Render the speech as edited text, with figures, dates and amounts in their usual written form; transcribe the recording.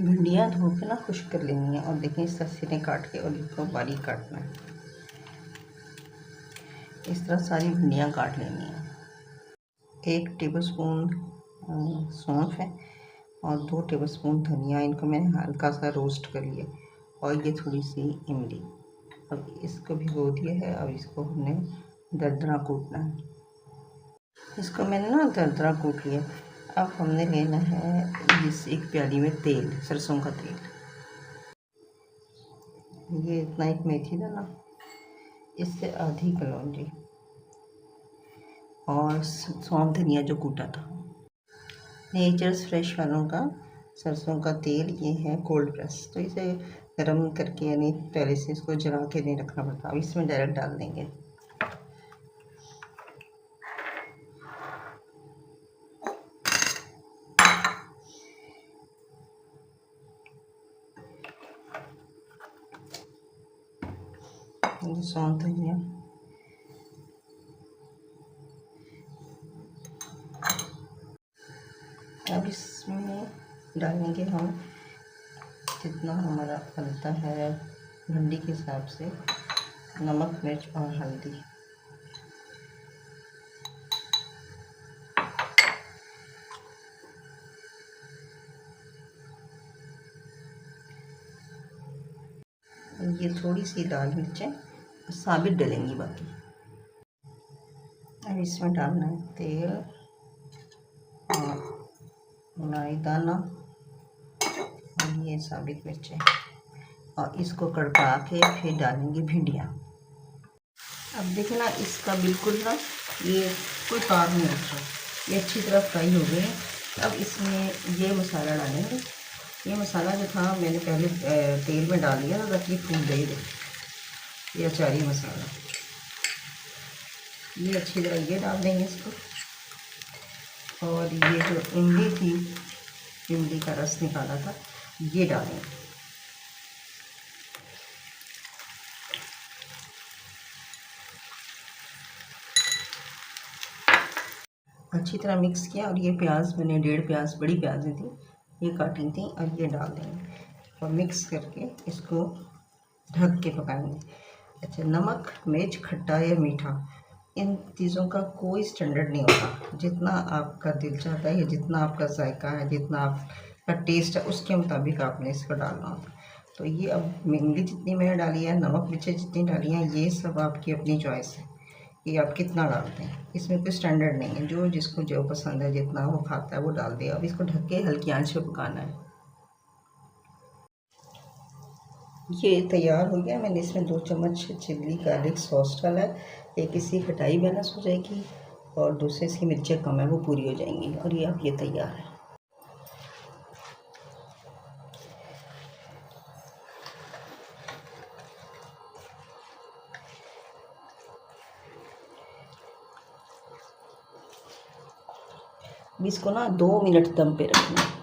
भिंडियाँ धो के ना खुश्क कर लेनी है और देखें इस तरह से काट के और इसको बारीक काटना है। इस तरह सारी भिंडियाँ काट लेनी है। 1 टेबलस्पून सौंफ है और 2 टेबलस्पून धनिया, इनको मैंने हल्का सा रोस्ट कर लिया। और ये थोड़ी सी इमली, अब इसको भिगो दिया है। अब इसको हमने दरदरा कूटना है। इसको मैंने ना दरदरा कूट लिया। अब हमने लेना है इस एक प्याली में तेल, सरसों का तेल। ये इतना एक मेथी दाना, इससे आधी कलौंजी और सौंफ धनिया जो कूटा था। नेचर्स फ्रेश वालों का सरसों का तेल, ये है कोल्ड प्रेस। तो इसे गर्म करके यानी पहले से इसको जला के नहीं रखना पड़ता। अब इसमें डायरेक्ट डाल देंगे। सौंफ धनिया, अब इसमें डालेंगे हम जितना हमारा बनता है भिंडी के हिसाब से नमक, मिर्च और हल्दी। ये थोड़ी सी लाल मिर्चें साबित डलेंगी बाकी। अब इसमें डालना है तेल और मलाई दाना और ये साबित मिर्चें और इसको कड़का के फिर डालेंगे भिंडियाँ। अब देखिए ना, इसका बिल्कुल ना ये कोई तार नहीं उठ रहा, ये अच्छी तरह फ्राई हो गए। अब इसमें ये मसाला डालेंगे। ये मसाला जो था मैंने पहले तेल में डाल दिया ताकि फूल दे। ये अचारी मसाला, ये अच्छी तरह ये डाल देंगे इसको। और ये जो इमली थी, इमली का रस निकाला था, ये डालेंगे। अच्छी तरह मिक्स किया और ये प्याज मैंने 1.5 प्याज, बड़ी प्याज़ें थी, ये काटी थी और ये डाल देंगे और मिक्स करके इसको ढक के पकाएंगे। अच्छा, नमक, मिर्च, खट्टा या मीठा, इन चीज़ों का कोई स्टैंडर्ड नहीं होता। जितना आपका दिल चाहता है, जितना आपका जायका है, जितना आपका टेस्ट है, उसके मुताबिक आपने इसको डालना होता। तो ये अब इमली जितनी मैंने डाली है, नमक मिर्चें जितनी डाली हैं, ये सब आपकी अपनी चॉइस है कि आप कितना डालते हैं। इसमें कोई स्टैंडर्ड नहीं है, जो जिसको जो पसंद है, जितना वो खाता है वो डाल दिया। अब इसको ढक के हल्की आंच पे पकाना है। ये तैयार हो गया। मैंने इसमें 2 चम्मच चिली गार्लिक सॉस डाला है। एक इसकी खटाई बैलेंस हो जाएगी और दूसरे इसकी मिर्चें कम है, वो पूरी हो जाएंगी। और ये अब ये तैयार है। इसको ना 2 मिनट दम पे रखना है।